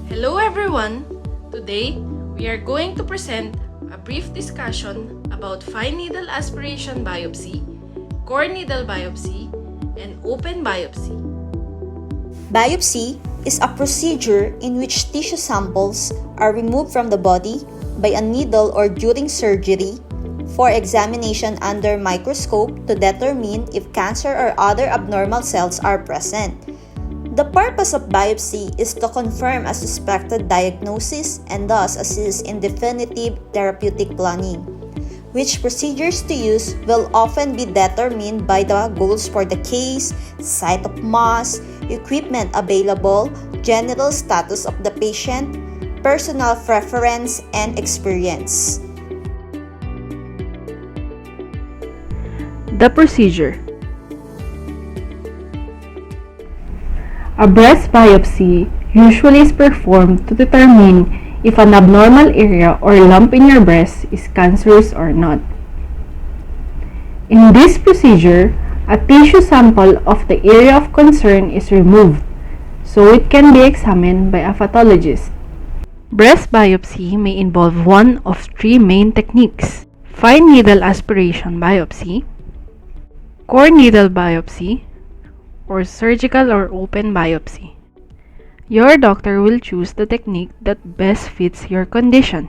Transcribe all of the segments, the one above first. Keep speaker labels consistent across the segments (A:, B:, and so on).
A: Hello everyone! Today, we are going to present a brief discussion about fine needle aspiration biopsy, core needle biopsy, and open biopsy.
B: Biopsy is a procedure in which tissue samples are removed from the body by a needle or during surgery for examination under microscope to determine if cancer or other abnormal cells are present. The purpose of biopsy is to confirm a suspected diagnosis and thus assist in definitive therapeutic planning. Which procedures to use will often be determined by the goals for the case, site of mass, equipment available, general status of the patient, personal preference, and experience.
C: The procedure. A breast biopsy usually is performed to determine if an abnormal area or lump in your breast is cancerous or not. In this procedure, a tissue sample of the area of concern is removed so it can be examined by a pathologist. Breast biopsy may involve one of three main techniques: fine needle aspiration biopsy, core needle biopsy, or surgical or open biopsy. Your doctor will choose the technique that best fits your condition.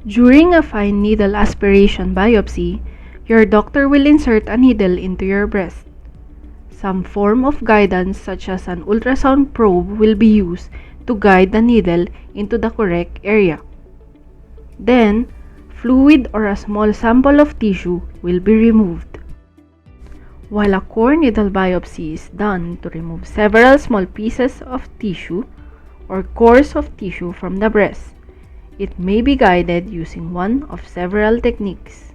C: During a fine needle aspiration biopsy, your doctor will insert a needle into your breast. Some form of guidance such as an ultrasound probe will be used to guide the needle into the correct area. Then, fluid or a small sample of tissue will be removed. While a core needle biopsy is done to remove several small pieces of tissue or cores of tissue from the breast, it may be guided using one of several techniques.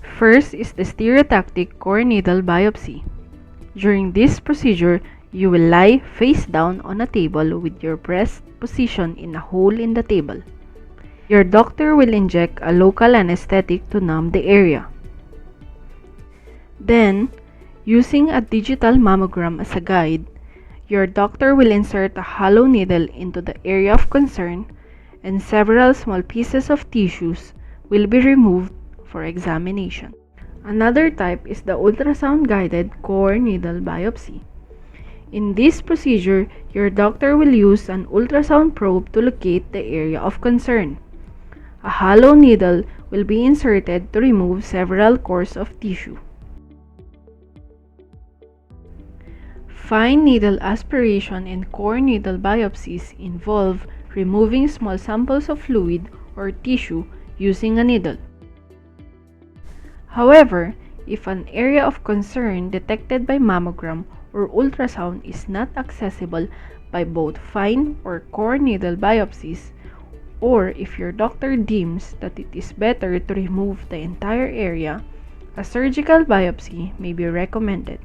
C: First is the stereotactic core needle biopsy. During this procedure, you will lie face down on a table with your breast positioned in a hole in the table. Your doctor will inject a local anesthetic to numb the area. Then, using a digital mammogram as a guide, your doctor will insert a hollow needle into the area of concern and several small pieces of tissues will be removed for examination. Another type is the ultrasound-guided core needle biopsy. In this procedure, your doctor will use an ultrasound probe to locate the area of concern. A hollow needle will be inserted to remove several cores of tissue. Fine needle aspiration and core needle biopsies involve removing small samples of fluid or tissue using a needle. However, if an area of concern detected by mammogram or ultrasound is not accessible by both fine or core needle biopsies, or if your doctor deems that it is better to remove the entire area, a surgical biopsy may be recommended.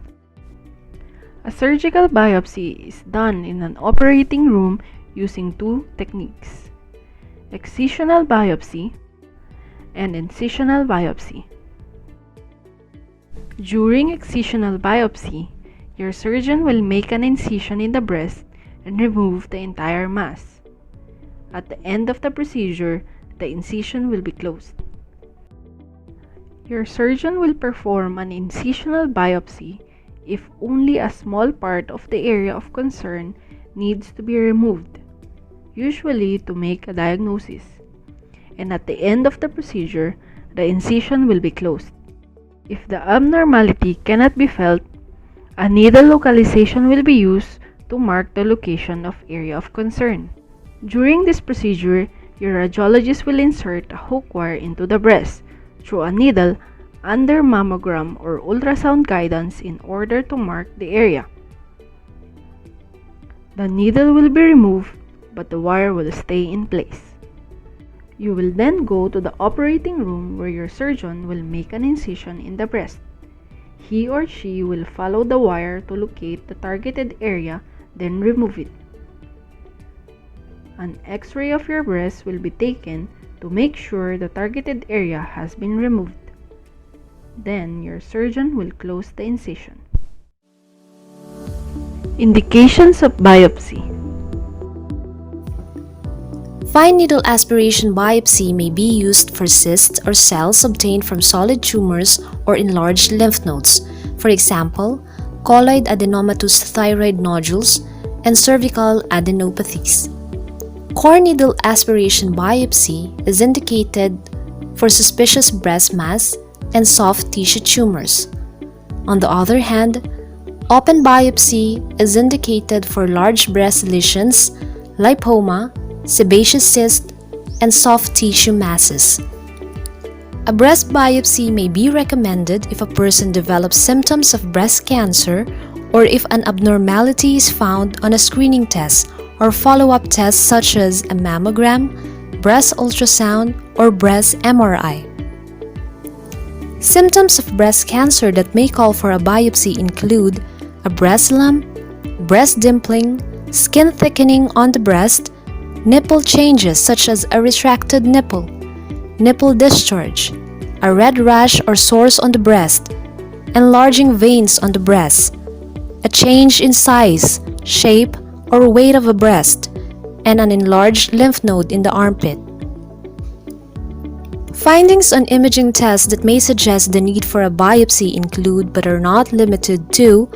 C: A surgical biopsy is done in an operating room using two techniques: excisional biopsy and incisional biopsy. During excisional biopsy, your surgeon will make an incision in the breast and remove the entire mass. At the end of the procedure, the incision will be closed. Your surgeon will perform an incisional biopsy if only a small part of the area of concern needs to be removed, usually to make a diagnosis. And at the end of the procedure, the incision will be closed. If the abnormality cannot be felt, a needle localization will be used to mark the location of area of concern. During this procedure, your radiologist will insert a hook wire into the breast through a needle under mammogram or ultrasound guidance in order to mark the area. The needle will be removed, but the wire will stay in place. You will then go to the operating room where your surgeon will make an incision in the breast. He or she will follow the wire to locate the targeted area, then remove it. An X-ray of your breast will be taken to make sure the targeted area has been removed. Then your surgeon will close the incision. Indications of biopsy.
D: Fine needle aspiration biopsy may be used for cysts or cells obtained from solid tumors or enlarged lymph nodes, for example, colloid adenomatous thyroid nodules and cervical adenopathies. Core needle aspiration biopsy is indicated for suspicious breast mass and soft tissue tumors. On the other hand, open biopsy is indicated for large breast lesions, lipoma, sebaceous cyst, and soft tissue masses. A breast biopsy may be recommended if a person develops symptoms of breast cancer or if an abnormality is found on a screening test or follow-up tests such as a mammogram, breast ultrasound, or breast MRI. Symptoms of breast cancer that may call for a biopsy include a breast lump, breast dimpling, skin thickening on the breast, nipple changes such as a retracted nipple, nipple discharge, a red rash or sores on the breast, enlarging veins on the breast, a change in size, shape, or weight of a breast, and an enlarged lymph node in the armpit. Findings on imaging tests that may suggest the need for a biopsy include but are not limited to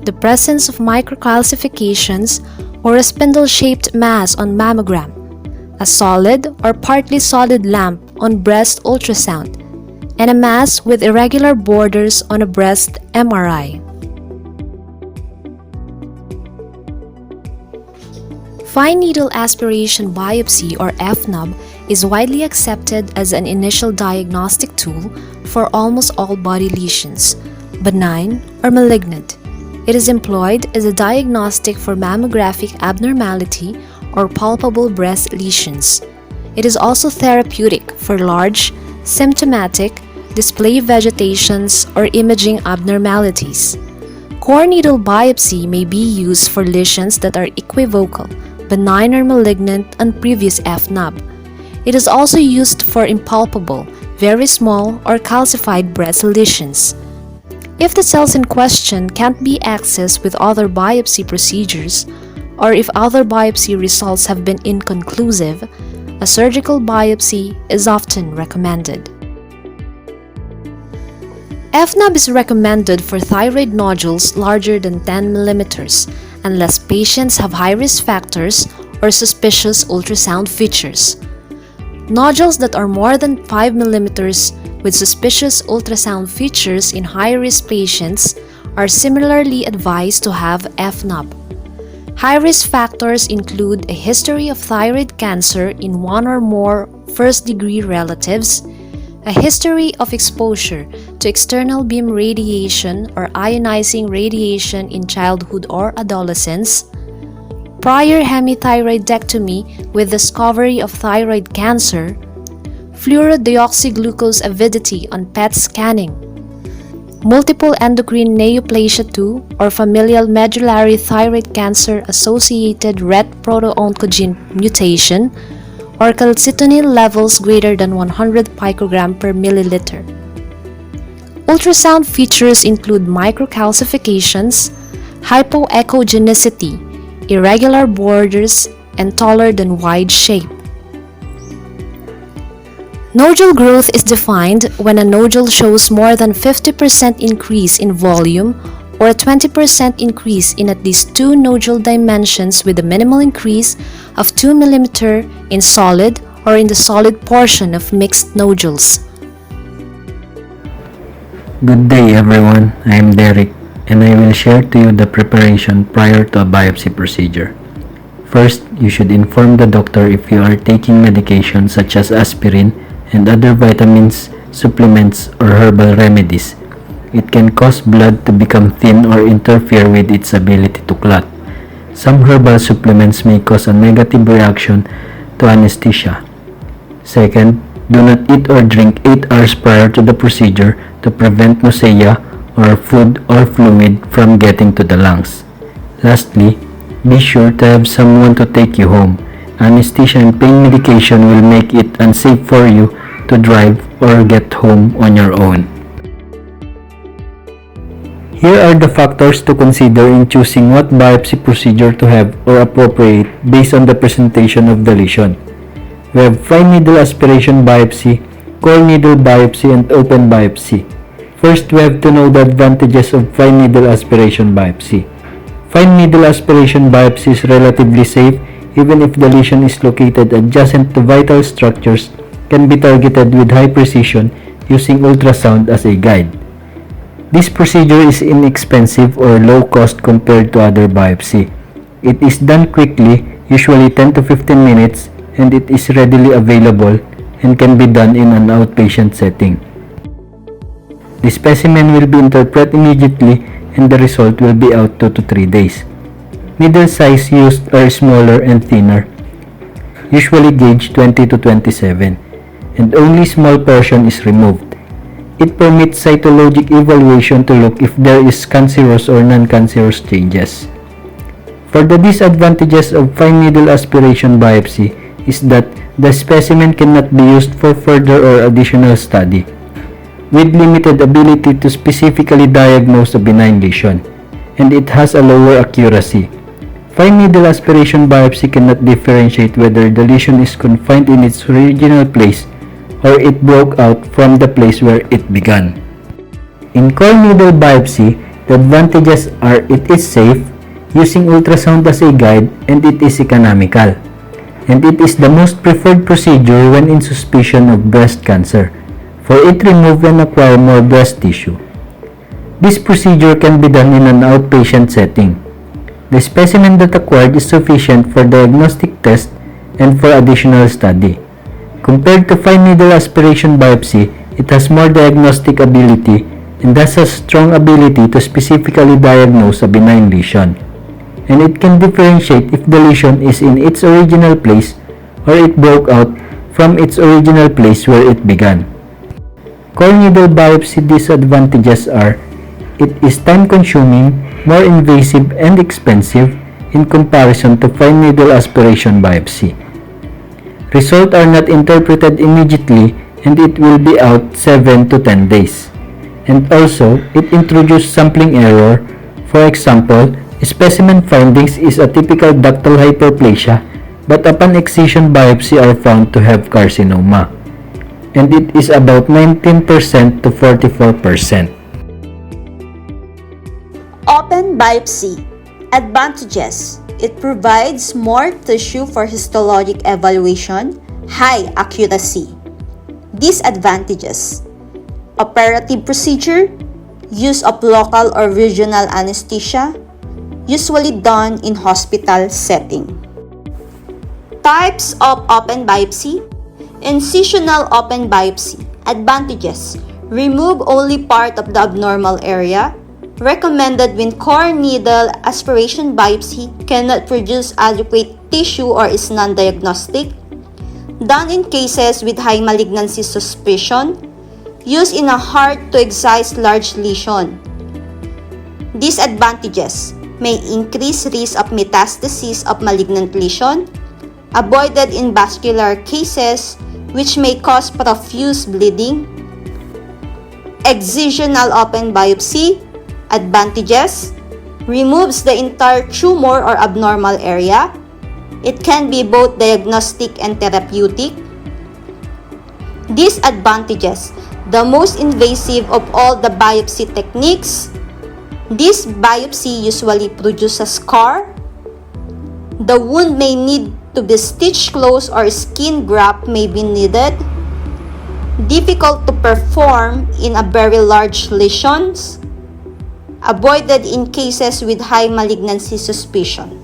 D: the presence of microcalcifications or a spindle-shaped mass on mammogram, a solid or partly solid lump on breast ultrasound, and a mass with irregular borders on a breast MRI. Fine needle aspiration biopsy or FNAB is widely accepted as an initial diagnostic tool for almost all body lesions, benign or malignant. It is employed as a diagnostic for mammographic abnormality or palpable breast lesions. It is also therapeutic for large, symptomatic, display vegetations or imaging abnormalities. Core needle biopsy may be used for lesions that are equivocal, benign or malignant on previous FNAB. It is also used for impalpable, very small or calcified breast lesions. If the cells in question can't be accessed with other biopsy procedures, or if other biopsy results have been inconclusive, a surgical biopsy is often recommended. FNAB is recommended for thyroid nodules larger than 10 mm unless patients have high-risk factors or suspicious ultrasound features. Nodules that are more than 5 mm with suspicious ultrasound features in high-risk patients are similarly advised to have FNAB. High-risk factors include a history of thyroid cancer in one or more first-degree relatives, a history of exposure to external beam radiation or ionizing radiation in childhood or adolescence, prior hemithyroidectomy with discovery of thyroid cancer, fluorodeoxyglucose avidity on PET scanning, multiple endocrine neoplasia 2 or familial medullary thyroid cancer associated RET proto-oncogene mutation, or calcitonin levels greater than 100 picogram per milliliter. Ultrasound features include microcalcifications, hypoechogenicity, irregular borders, and taller than wide shape. Nodule growth is defined when a nodule shows more than 50% increase in volume or a 20% increase in at least two nodule dimensions with a minimal increase of 2 mm in solid or in the solid portion of mixed nodules.
E: Good day everyone, I am Derrick and I will share to you the preparation prior to a biopsy procedure. First, you should inform the doctor if you are taking medication such as aspirin and other vitamins, supplements, or herbal remedies. It can cause blood to become thin or interfere with its ability to clot. Some herbal supplements may cause a negative reaction to anesthesia. Second, do not eat or drink 8 hours prior to the procedure to prevent nausea or food or fluid from getting to the lungs. Lastly, be sure to have someone to take you home. Anesthesia and pain medication will make it unsafe for you to drive or get home on your own. Here are the factors to consider in choosing what biopsy procedure to have or appropriate based on the presentation of the lesion. we have fine needle aspiration biopsy, core needle biopsy, and open biopsy. First, we have to know the advantages of fine needle aspiration biopsy. Fine needle aspiration biopsy is relatively safe even if the lesion is located adjacent to vital structures, can be targeted with high precision using ultrasound as a guide. This procedure is inexpensive or low cost compared to other biopsy. It is done quickly, usually 10 to 15 minutes, and it is readily available and can be done in an outpatient setting. The specimen will be interpreted immediately and the result will be out 2 to 3 days. Needle size used are smaller and thinner, usually gauge 20 to 27, and only small portion is removed. It permits cytologic evaluation to look if there is cancerous or non-cancerous changes. For the disadvantages of fine needle aspiration biopsy is that the specimen cannot be used for further or additional study, with limited ability to specifically diagnose a benign lesion, and it has a lower accuracy. Fine needle aspiration biopsy cannot differentiate whether the lesion is confined in its original place or it broke out from the place where it began. In core needle biopsy, the advantages are it is safe, using ultrasound as a guide, and it is economical. And it is the most preferred procedure when in suspicion of breast cancer, for it removes and acquires more breast tissue. This procedure can be done in an outpatient setting. The specimen that acquired is sufficient for diagnostic test and for additional study. Compared to fine needle aspiration biopsy, it has more diagnostic ability and thus has strong ability to specifically diagnose a benign lesion. And it can differentiate if the lesion is in its original place or it broke out from its original place where it began. Core needle biopsy disadvantages are it is time-consuming, more invasive, and expensive in comparison to fine needle aspiration biopsy. Results are not interpreted immediately and it will be out 7 to 10 days. And also, it introduces sampling error. For example, specimen findings is a typical ductal hyperplasia, but upon excision biopsy are found to have carcinoma. And it is about 19% to 44%.
B: Open biopsy. Advantages. It provides more tissue for histologic evaluation, high accuracy. Disadvantages. Operative procedure. Use of local or regional anesthesia, usually done in hospital setting. Types of open biopsy. Incisional open biopsy. Advantages. Remove only part of the abnormal area. Recommended when core needle aspiration biopsy cannot produce adequate tissue or is non-diagnostic. Done in cases with high malignancy suspicion. Used in a hard-to-excise large lesion. Disadvantages. May increase risk of metastasis of malignant lesion. Avoided in vascular cases, which may cause profuse bleeding. Excisional open biopsy. Advantages. Removes the entire tumor or abnormal area. It can be both diagnostic and therapeutic. Disadvantages. The most invasive of all the biopsy techniques. This biopsy usually produces a scar. The wound may need to be stitched closed or skin graft may be needed. Difficult to perform in a very large lesions. Avoided in cases with high malignancy suspicion.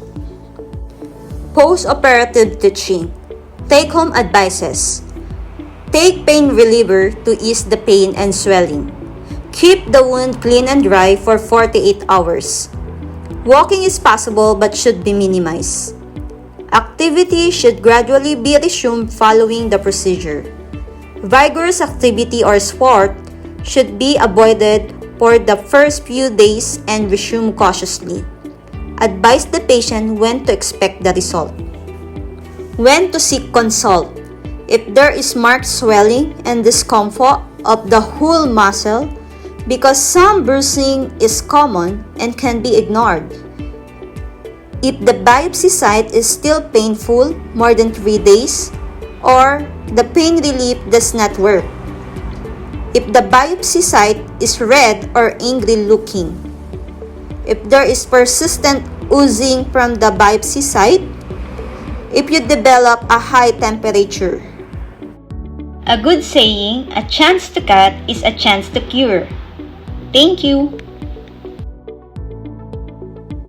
B: Post-operative teaching. Take-home advices. Take pain reliever to ease the pain and swelling. Keep the wound clean and dry for 48 hours. Walking is possible but should be minimized. Activity should gradually be resumed following the procedure. Vigorous activity or sport should be avoided for the first few days and resume cautiously. Advise the patient when to expect the result. When to seek consult. If there is marked swelling and discomfort of the whole muscle, because some bruising is common and can be ignored. If the biopsy site is still painful more than 3 days, or the pain relief does not work. If the biopsy site is red or angry looking. If there is persistent oozing from the biopsy site. If you develop a high temperature.
F: A good saying, a chance to cut is a chance to cure. Thank you.